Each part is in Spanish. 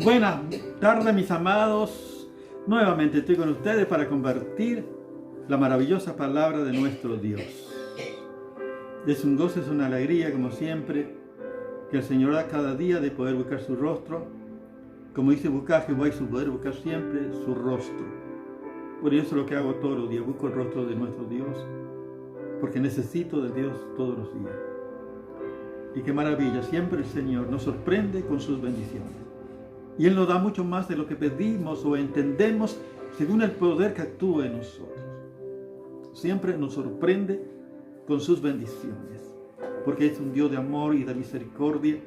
Buenas tardes, mis amados. Nuevamente estoy con ustedes para compartir la maravillosa palabra de nuestro Dios. Es un gozo, es una alegría, como siempre, que el Señor da cada día de poder buscar su rostro. Como dice, buscar a Jehová y su poder, buscar siempre su rostro. Por eso es lo que hago todos los días, busco el rostro de nuestro Dios, porque necesito de Dios todos los días. Y qué maravilla, siempre el Señor nos sorprende con sus bendiciones. Y Él nos da mucho más de lo que pedimos o entendemos según el poder que actúa en nosotros. Siempre nos sorprende con sus bendiciones, porque es un Dios de amor y de misericordia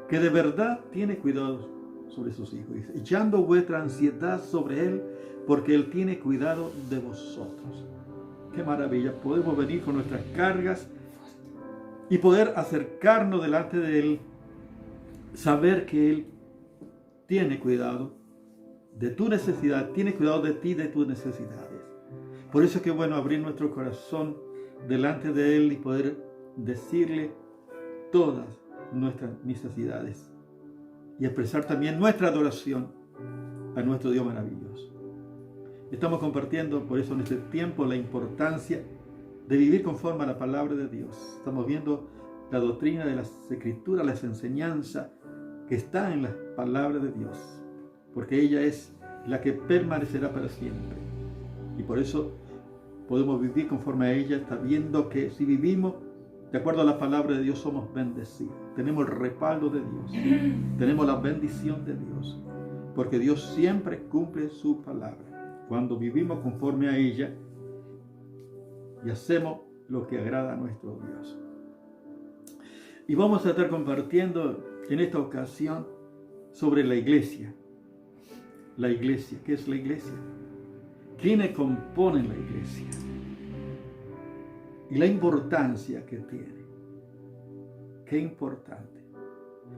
que de verdad tiene cuidado sobre sus hijos, echando vuestra ansiedad sobre Él, porque Él tiene cuidado de vosotros. Qué maravilla, podemos venir con nuestras cargas y poder acercarnos delante de Él, saber que Él tiene cuidado de tu necesidad, tiene cuidado de ti, de tus necesidades. Por eso es que bueno abrir nuestro corazón delante de Él y poder decirle todas nuestras necesidades y expresar también nuestra adoración a nuestro Dios maravilloso. Estamos compartiendo por eso en este tiempo la importancia de vivir conforme a la palabra de Dios. Estamos viendo la doctrina de las Escrituras, las enseñanzas que está en la palabra de Dios, porque ella es la que permanecerá para siempre. Y por eso podemos vivir conforme a ella, sabiendo que si vivimos de acuerdo a la palabra de Dios somos bendecidos. Tenemos el respaldo de Dios, tenemos la bendición de Dios, porque Dios siempre cumple su palabra. Cuando vivimos conforme a ella y hacemos lo que agrada a nuestro Dios. Y vamos a estar compartiendo en esta ocasión sobre la iglesia. La iglesia, ¿qué es la iglesia? ¿Quiénes componen la iglesia? Y la importancia que tiene. Qué importante.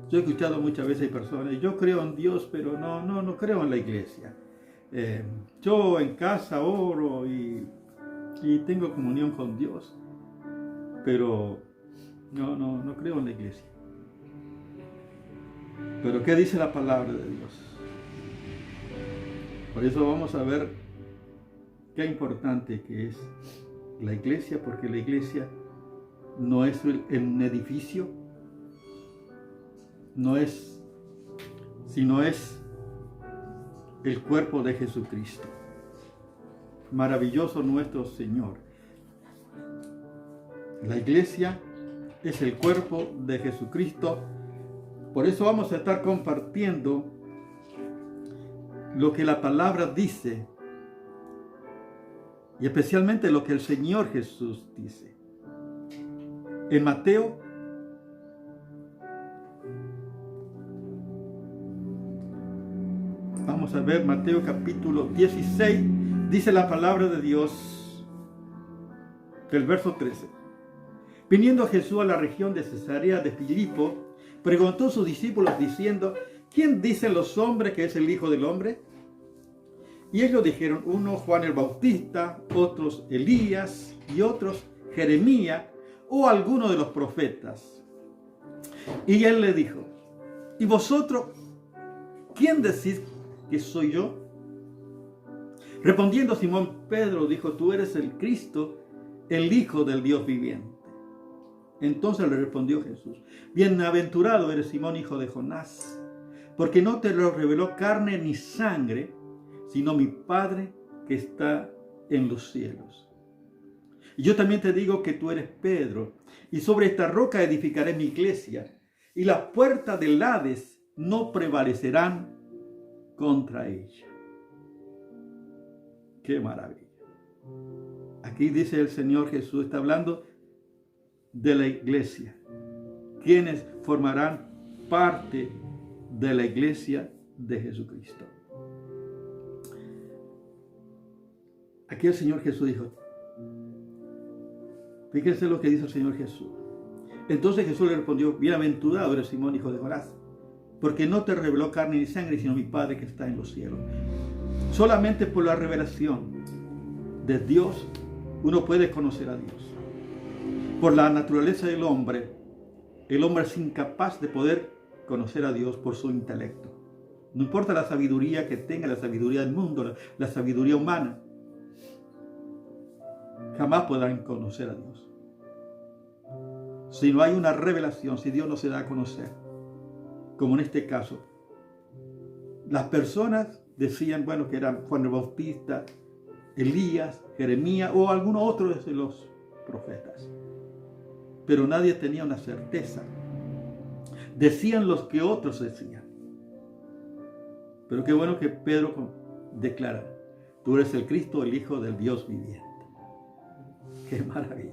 Yo he escuchado muchas veces personas, yo creo en Dios, pero no creo en la iglesia. Yo en casa oro y tengo comunión con Dios, pero no creo en la iglesia. Pero ¿qué dice la palabra de Dios? Por eso vamos a ver qué importante que es la iglesia, porque la iglesia no es un edificio, sino es el cuerpo de Jesucristo. Maravilloso nuestro Señor. La iglesia es el cuerpo de Jesucristo. Por eso vamos a estar compartiendo lo que la palabra dice y especialmente lo que el Señor Jesús dice. En Mateo vamos a ver Mateo capítulo 16, dice la palabra de Dios del verso 13. Viniendo Jesús a la región de Cesarea de Filipo, preguntó a sus discípulos diciendo: ¿quién dicen los hombres que es el Hijo del Hombre? Y ellos dijeron, unos Juan el Bautista, otros Elías y otros Jeremías o alguno de los profetas. Y él le dijo: ¿y vosotros quién decís que soy yo? Respondiendo Simón Pedro dijo: tú eres el Cristo, el Hijo del Dios viviente. Entonces le respondió Jesús: bienaventurado eres Simón, hijo de Jonás, porque no te lo reveló carne ni sangre, sino mi Padre que está en los cielos. Y yo también te digo que tú eres Pedro, y sobre esta roca edificaré mi iglesia, y las puertas del Hades no prevalecerán contra ella. ¡Qué maravilla! Aquí dice el Señor Jesús, está hablando de la iglesia, quienes formarán parte de la iglesia de Jesucristo. Aquí el Señor Jesús dijo, fíjense lo que dice el Señor Jesús. Entonces Jesús le respondió: bienaventurado eres Simón, hijo de Jonás, porque no te reveló carne ni sangre, sino mi Padre que está en los cielos. Solamente por la revelación de Dios uno puede conocer a Dios. Por la naturaleza del hombre, el hombre es incapaz de poder conocer a Dios por su intelecto. No importa la sabiduría que tenga, la sabiduría del mundo, la sabiduría humana, jamás podrán conocer a Dios. Si no hay una revelación, si Dios no se da a conocer, como en este caso, las personas decían, bueno, que eran Juan el Bautista, Elías, Jeremías o alguno otro de los profetas. Pero nadie tenía una certeza. Decían los que otros decían. Pero qué bueno que Pedro declara, tú eres el Cristo, el Hijo del Dios viviente. ¡Qué maravilla!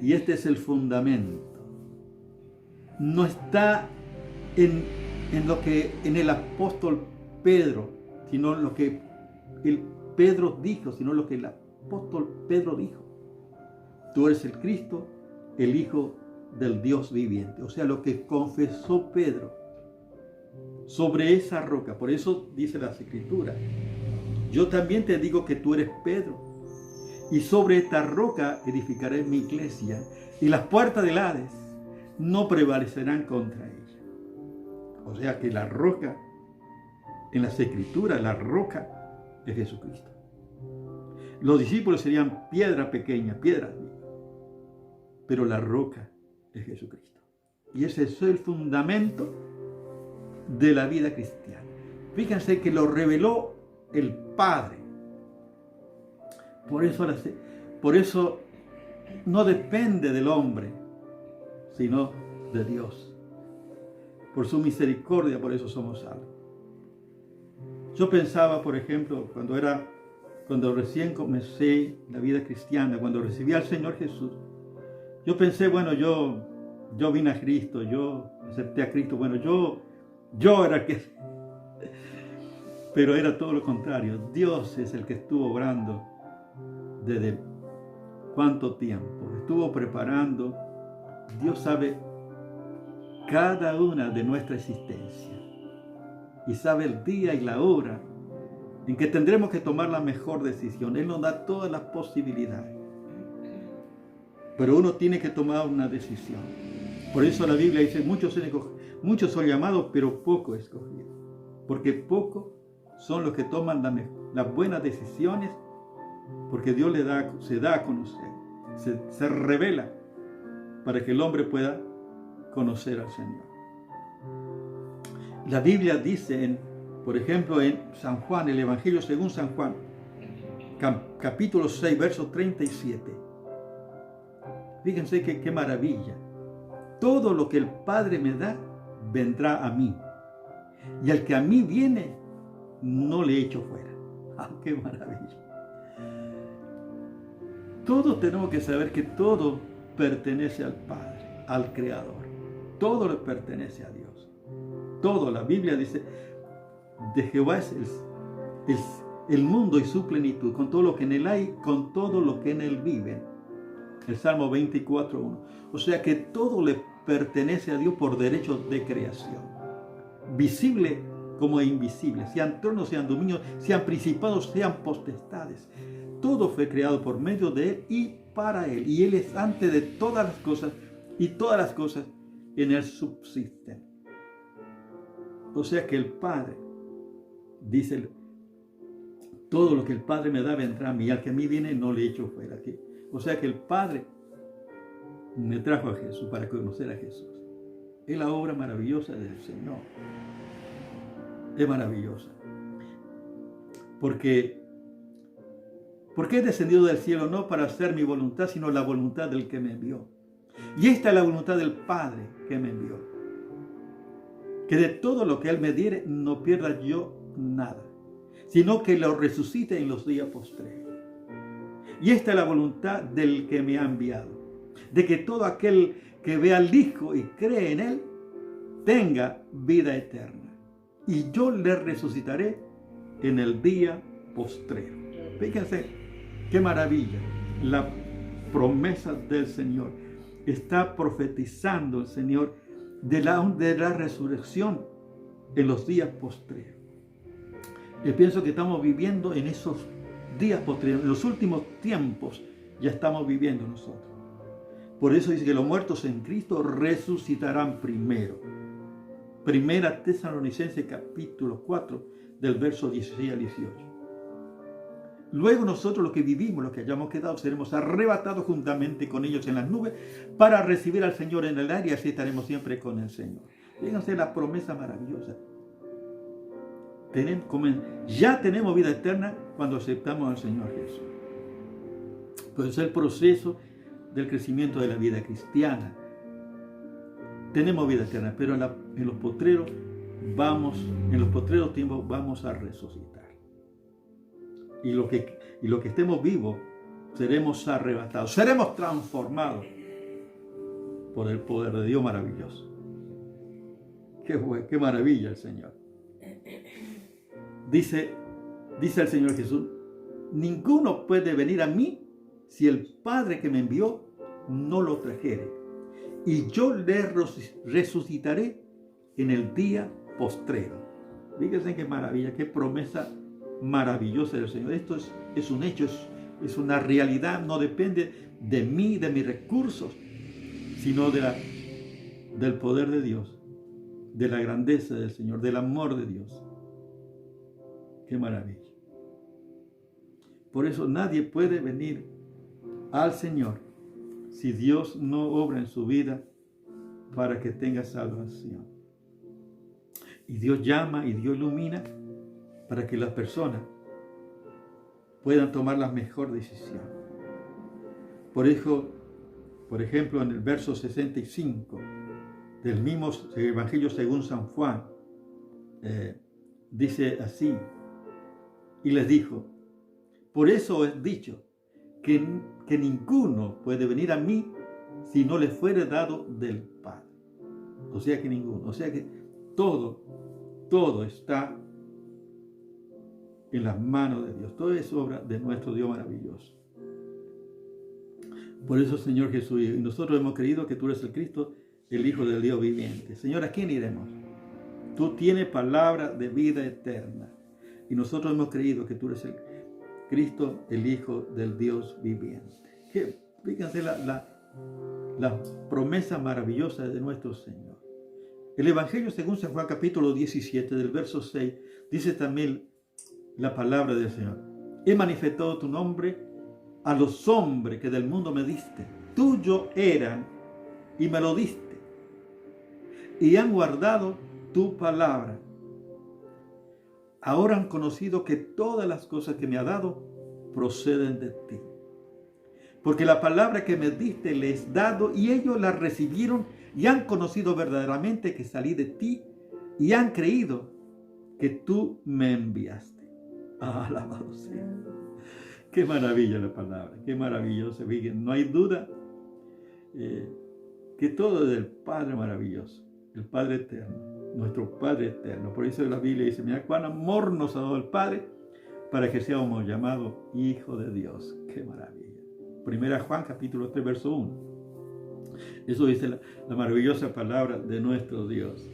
Y este es el fundamento. No está en el apóstol Pedro, sino en lo que el Pedro dijo, sino lo que el apóstol Pedro dijo. Tú eres el Cristo, el Hijo del Dios viviente. O sea, lo que confesó Pedro sobre esa roca. Por eso dice las Escrituras, yo también te digo que tú eres Pedro, y sobre esta roca edificaré mi iglesia, y las puertas del Hades no prevalecerán contra ella. O sea que la roca, en las Escrituras, la roca es Jesucristo. Los discípulos serían piedra pequeña, piedras, pero la roca es Jesucristo. Y ese es el fundamento de la vida cristiana. Fíjense que lo reveló el Padre. Por eso no depende del hombre, sino de Dios. Por su misericordia, por eso somos salvos. Yo pensaba, por ejemplo, cuando recién comencé la vida cristiana, cuando recibí al Señor Jesús, yo pensé, bueno, yo vine a Cristo, yo acepté a Cristo, bueno, yo era el que... Pero era todo lo contrario. Dios es el que estuvo obrando desde cuánto tiempo. Estuvo preparando. Dios sabe cada una de nuestra existencia. Y sabe el día y la hora en que tendremos que tomar la mejor decisión. Él nos da todas las posibilidades. Pero uno tiene que tomar una decisión. Por eso la Biblia dice, muchos son llamados, pero pocos escogidos. Porque pocos son los que toman las buenas decisiones, porque Dios se da a conocer, se revela para que el hombre pueda conocer al Señor. La Biblia dice, por ejemplo, en San Juan, el Evangelio según San Juan, capítulo 6, verso 37. Fíjense qué maravilla. Todo lo que el Padre me da, vendrá a mí. Y al que a mí viene, no le echo fuera. ¡Ah, qué maravilla! Todos tenemos que saber que todo pertenece al Padre, al Creador. Todo le pertenece a Dios. Todo, la Biblia dice, de Jehová es el mundo y su plenitud, con todo lo que en él hay, con todo lo que en él vive. El Salmo 24:1. O sea que todo le pertenece a Dios por derecho de creación. Visible como invisible, sean tronos, sean dominios, sean principados, sean potestades. Todo fue creado por medio de Él y para Él. Y Él es antes de todas las cosas, y todas las cosas en Él subsisten. O sea que el Padre, dice, todo lo que el Padre me da vendrá a mí, y al que a mí viene no le echo fuera. O sea que el Padre me trajo a Jesús para conocer a Jesús. Es la obra maravillosa del Señor. Es maravillosa. Porque he descendido del cielo no para hacer mi voluntad, sino la voluntad del que me envió. Y esta es la voluntad del Padre que me envió. Que de todo lo que Él me diere no pierda yo nada, sino que lo resucite en los días postreros. Y esta es la voluntad del que me ha enviado, de que todo aquel que vea al Hijo y cree en Él, tenga vida eterna. Y yo le resucitaré en el día postrero. Fíjense qué maravilla. La promesa del Señor. Está profetizando el Señor de la resurrección en los días postreros. Yo pienso que estamos viviendo en esos días posteriores, en los últimos tiempos ya estamos viviendo nosotros. Por eso dice que los muertos en Cristo resucitarán primero. Primera Tesalonicenses capítulo 4, del verso 16 al 18. Luego nosotros los que vivimos, los que hayamos quedado, seremos arrebatados juntamente con ellos en las nubes para recibir al Señor en el aire y así estaremos siempre con el Señor. Fíjense la promesa maravillosa. Ya tenemos vida eterna cuando aceptamos al Señor Jesús. Pues es el proceso del crecimiento de la vida cristiana. Tenemos vida eterna, pero en los postreros tiempos vamos a resucitar. Y lo que estemos vivos, seremos arrebatados, seremos transformados por el poder de Dios maravilloso. Qué maravilla el Señor. Dice el Señor Jesús: ninguno puede venir a mí si el Padre que me envió no lo trajere, y yo le resucitaré en el día postrero. Fíjense qué maravilla, qué promesa maravillosa del Señor. Esto es un hecho, es una realidad, no depende de mí, de mis recursos, sino del poder de Dios, de la grandeza del Señor, del amor de Dios. Qué maravilla. Por eso nadie puede venir al Señor si Dios no obra en su vida para que tenga salvación. Y Dios llama y Dios ilumina para que las personas puedan tomar la mejor decisión. Por ejemplo, en el verso 65 del mismo Evangelio según San Juan, dice así: y les dijo, por eso he dicho que ninguno puede venir a mí si no le fuere dado del Padre. O sea que ninguno, o sea que todo está en las manos de Dios. Todo es obra de nuestro Dios maravilloso. Por eso, Señor Jesús, y nosotros hemos creído que tú eres el Cristo, el Hijo del Dios viviente. Señor, ¿a quién iremos? Tú tienes palabra de vida eterna. Y nosotros hemos creído que tú eres el Cristo, el Hijo del Dios viviente. Fíjense la promesa maravillosa de nuestro Señor. El Evangelio según San Juan capítulo 17 del verso 6 dice también la palabra del Señor: he manifestado tu nombre a los hombres que del mundo me diste. Tuyo eran y me lo diste, y han guardado tu palabra. Ahora han conocido que todas las cosas que me ha dado proceden de ti. Porque la palabra que me diste les he dado y ellos la recibieron y han conocido verdaderamente que salí de ti y han creído que tú me enviaste. Alabado sea. Qué maravilla la palabra, qué maravilloso. No hay duda que todo es del Padre maravilloso, el Padre eterno. Nuestro Padre eterno. Por eso la Biblia dice: mira cuán amor nos ha dado el Padre para que seamos llamados hijos de Dios. Qué maravilla. Primera Juan capítulo 3 verso 1. Eso dice la maravillosa palabra de nuestro Dios.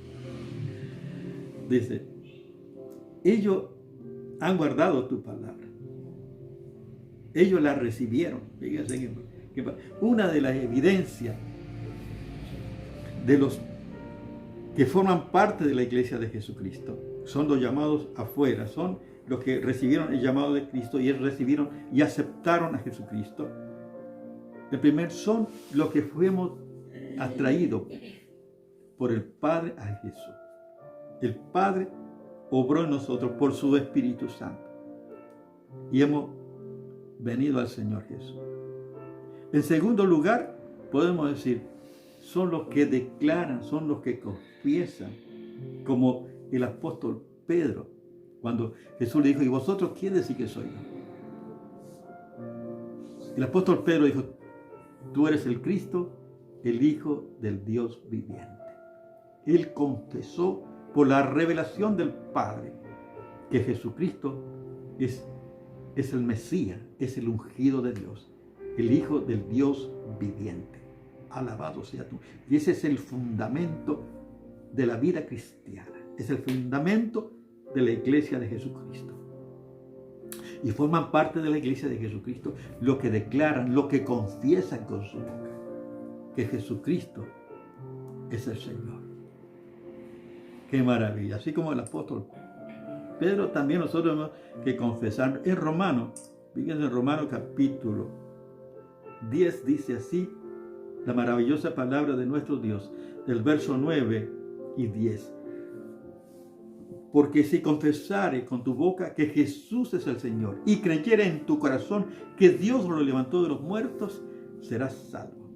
Dice: ellos han guardado tu palabra. Ellos la recibieron. Fíjense que una de las evidencias de los que forman parte de la iglesia de Jesucristo son los llamados afuera, son los que recibieron el llamado de Cristo y recibieron y aceptaron a Jesucristo. El primer son los que fuimos atraídos por el Padre a Jesús. El Padre obró en nosotros por su Espíritu Santo y hemos venido al Señor Jesús. En segundo lugar, podemos decir, son los que declaran, son los que confiesan, como el apóstol Pedro, cuando Jesús le dijo: ¿y vosotros quién decís que soy yo? El apóstol Pedro dijo: tú eres el Cristo, el Hijo del Dios viviente. Él confesó por la revelación del Padre que Jesucristo es el Mesías, es el ungido de Dios, el Hijo del Dios viviente. Alabado sea tú. Y ese es el fundamento de la vida cristiana. Es el fundamento de la iglesia de Jesucristo. Y forman parte de la iglesia de Jesucristo lo que declaran, lo que confiesan con su boca, que Jesucristo es el Señor. Qué maravilla. Así como el apóstol Pedro, también nosotros tenemos que confesar. En Romanos, fíjense en Romanos capítulo 10 dice así, la maravillosa palabra de nuestro Dios, del verso 9 y 10. Porque si confesare con tu boca que Jesús es el Señor y creyere en tu corazón que Dios lo levantó de los muertos, serás salvo.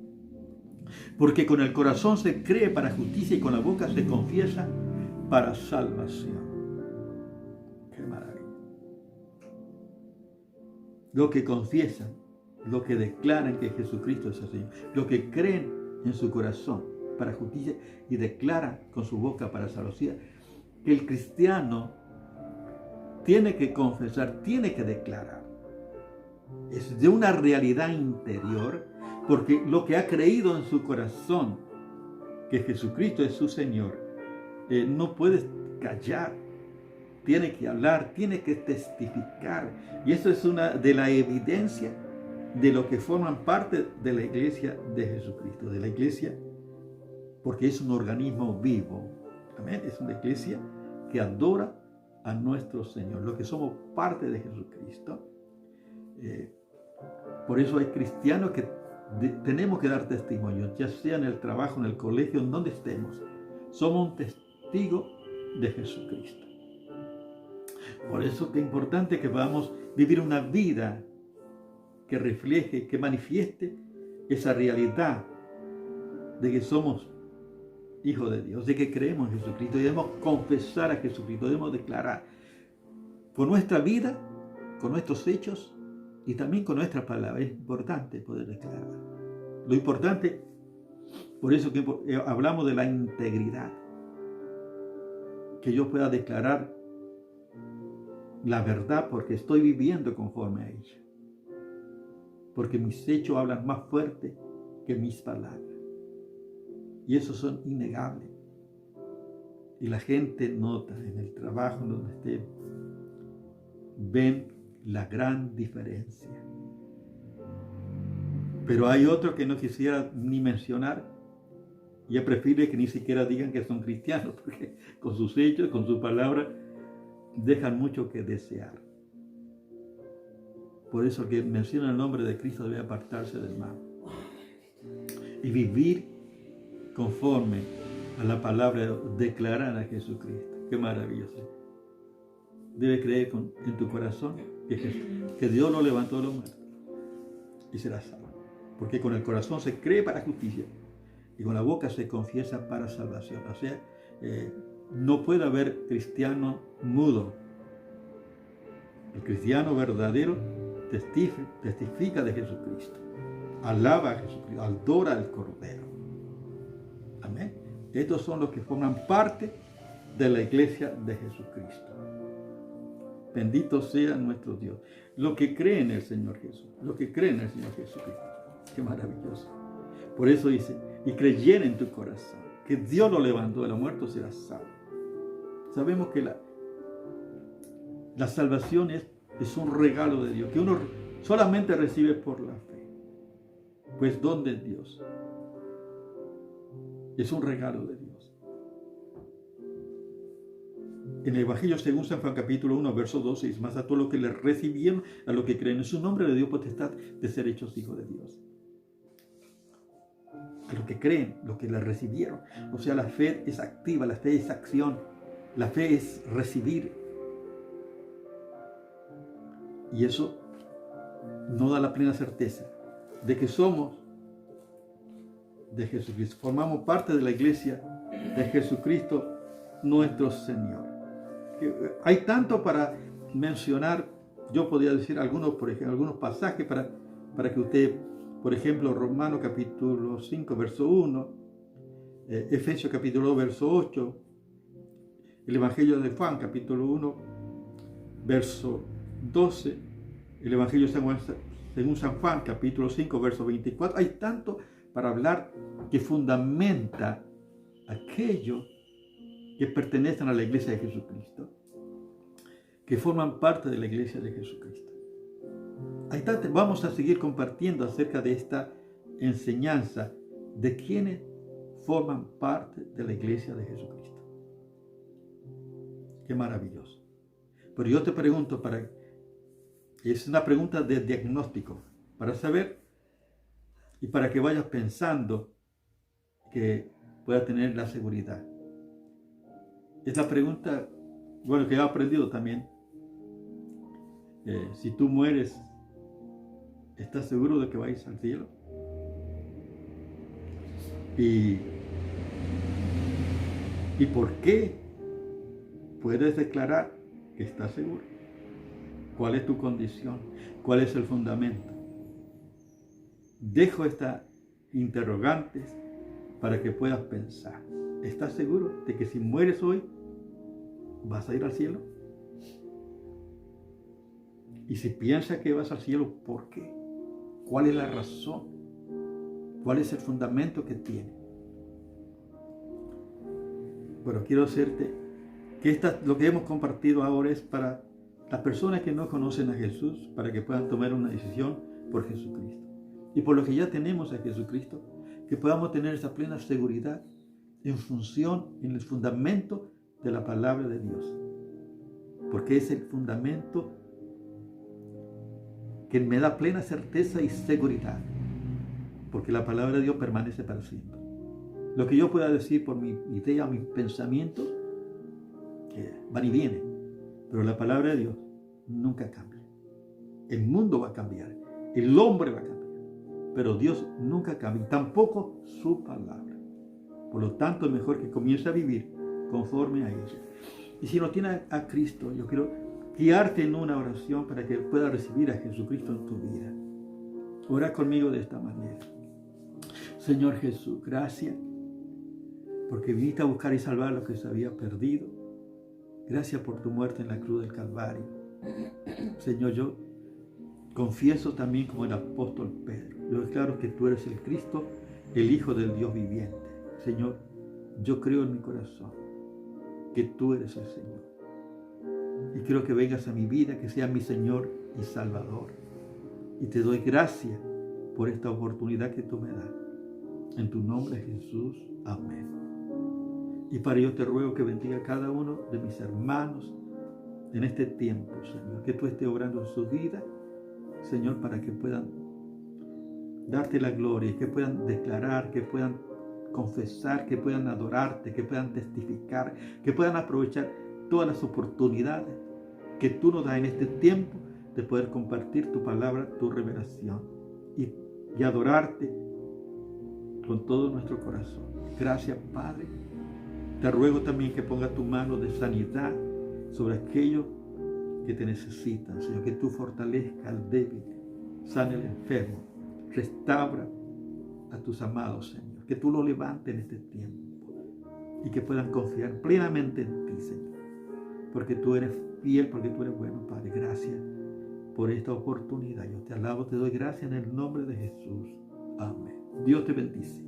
Porque con el corazón se cree para justicia y con la boca se confiesa para salvación. Qué maravilla. Lo que confiesan, lo que declaran que Jesucristo es el Señor, lo que creen en su corazón para justicia y declaran con su boca para salvación. Que el cristiano tiene que confesar, tiene que declarar. Es de una realidad interior, porque lo que ha creído en su corazón, que Jesucristo es su Señor, no puede callar, tiene que hablar, tiene que testificar. Y eso es una de la evidencia de lo que forman parte de la iglesia de Jesucristo, de la iglesia, porque es un organismo vivo. Amén. Es una iglesia que adora a nuestro Señor, los que somos parte de Jesucristo. Por eso hay cristianos que tenemos que dar testimonio, ya sea en el trabajo, en el colegio, en donde estemos. Somos un testigo de Jesucristo. Por eso que es importante que podamos vivir una vida que refleje, que manifieste esa realidad de que somos hijos de Dios, de que creemos en Jesucristo y debemos confesar a Jesucristo, debemos declarar con nuestra vida, con nuestros hechos y también con nuestra palabra. Es importante poder declarar. Lo importante, por eso que hablamos de la integridad, que yo pueda declarar la verdad porque estoy viviendo conforme a ella, porque mis hechos hablan más fuerte que mis palabras. Y esos son innegables. Y la gente nota en el trabajo, en donde esté, ven la gran diferencia. Pero hay otros que no quisiera ni mencionar. Y es preferible que ni siquiera digan que son cristianos, porque con sus hechos, con sus palabras, dejan mucho que desear. Por eso el que menciona el nombre de Cristo debe apartarse del mal y vivir conforme a la palabra declarada a Jesucristo. Qué maravilloso. Debes creer en tu corazón que Dios lo levantó de los muertos y serás salvo. Porque con el corazón se cree para justicia y con la boca se confiesa para salvación. O sea, no puede haber cristiano mudo. El cristiano verdadero testifica de Jesucristo, alaba a Jesucristo, adora al Cordero. Amén. Estos son los que forman parte de la iglesia de Jesucristo. Bendito sea nuestro Dios. Lo que cree en el Señor Jesús, lo que cree en el Señor Jesucristo. Qué maravilloso. Por eso dice, y creyera en tu corazón que Dios lo levantó de los muertos, serás salvo. Sabemos que la salvación es un regalo de Dios, que uno solamente recibe por la fe. Pues don de Dios. Es un regalo de Dios. En el Evangelio según San Juan capítulo 1, verso 12, dice, más a todos los que le recibieron, a los que creen en su nombre, le dio potestad de ser hechos hijos de Dios. A los que creen, los que le recibieron. O sea, la fe es activa, la fe es acción, la fe es recibir. Y eso nos da la plena certeza de que somos de Jesucristo. Formamos parte de la iglesia de Jesucristo, nuestro Señor. Hay tanto para mencionar. Yo podría decir algunos, por ejemplo, algunos pasajes para que usted, por ejemplo, Romanos capítulo 5, verso 1, Efesios capítulo 2, verso 8, el Evangelio de Juan capítulo 1, verso 12, el Evangelio según San Juan capítulo 5, verso 24. Hay tanto para hablar que fundamenta aquello que pertenecen a la iglesia de Jesucristo, que forman parte de la iglesia de Jesucristo. Hay tanto, vamos a seguir compartiendo acerca de esta enseñanza de quienes forman parte de la iglesia de Jesucristo. Qué maravilloso. Pero yo te pregunto, es una pregunta de diagnóstico, para saber y para que vayas pensando que puedas tener la seguridad. Es la pregunta, bueno, que he aprendido también. Si tú mueres, ¿estás seguro de que vais al cielo? ¿Y por qué puedes declarar que estás seguro? ¿Cuál es tu condición? ¿Cuál es el fundamento? Dejo estas interrogantes para que puedas pensar. ¿Estás seguro de que si mueres hoy vas a ir al cielo? Y si piensas que vas al cielo, ¿por qué? ¿Cuál es la razón? ¿Cuál es el fundamento que tiene? Bueno, quiero decirte que lo que hemos compartido ahora es para las personas que no conocen a Jesús, para que puedan tomar una decisión por Jesucristo. Y por lo que ya tenemos a Jesucristo, que podamos tener esa plena seguridad en función, en el fundamento de la palabra de Dios. Porque es el fundamento que me da plena certeza y seguridad. Porque la palabra de Dios permanece para siempre. Lo que yo pueda decir por mi idea, mis pensamientos, van y vienen. Pero la palabra de Dios nunca cambia. El mundo va a cambiar. El hombre va a cambiar. Pero Dios nunca cambia. Tampoco su palabra. Por lo tanto, es mejor que comience a vivir conforme a ella. Y si no tienes a Cristo, yo quiero guiarte en una oración para que puedas recibir a Jesucristo en tu vida. Ora conmigo de esta manera. Señor Jesús, gracias porque viniste a buscar y salvar lo que se había perdido. Gracias por tu muerte en la cruz del Calvario. Señor, yo confieso también como el apóstol Pedro. Yo declaro que tú eres el Cristo, el Hijo del Dios viviente. Señor, yo creo en mi corazón que tú eres el Señor. Y quiero que vengas a mi vida, que seas mi Señor y Salvador. Y te doy gracias por esta oportunidad que tú me das. En tu nombre, Jesús. Amén. Y para ello te ruego que bendiga a cada uno de mis hermanos en este tiempo, Señor. Que tú estés obrando en su vida, Señor, para que puedan darte la gloria, que puedan declarar, que puedan confesar, que puedan adorarte, que puedan testificar, que puedan aprovechar todas las oportunidades que tú nos das en este tiempo de poder compartir tu palabra, tu revelación y adorarte con todo nuestro corazón. Gracias, Padre. Te ruego también que pongas tu mano de sanidad sobre aquellos que te necesitan, Señor, que tú fortalezcas al débil, sane al enfermo, restaura a tus amados, Señor, que tú los levantes en este tiempo y que puedan confiar plenamente en ti, Señor, porque tú eres fiel, porque tú eres bueno, Padre. Gracias por esta oportunidad. Yo te alabo, te doy gracias en el nombre de Jesús. Amén. Dios te bendice.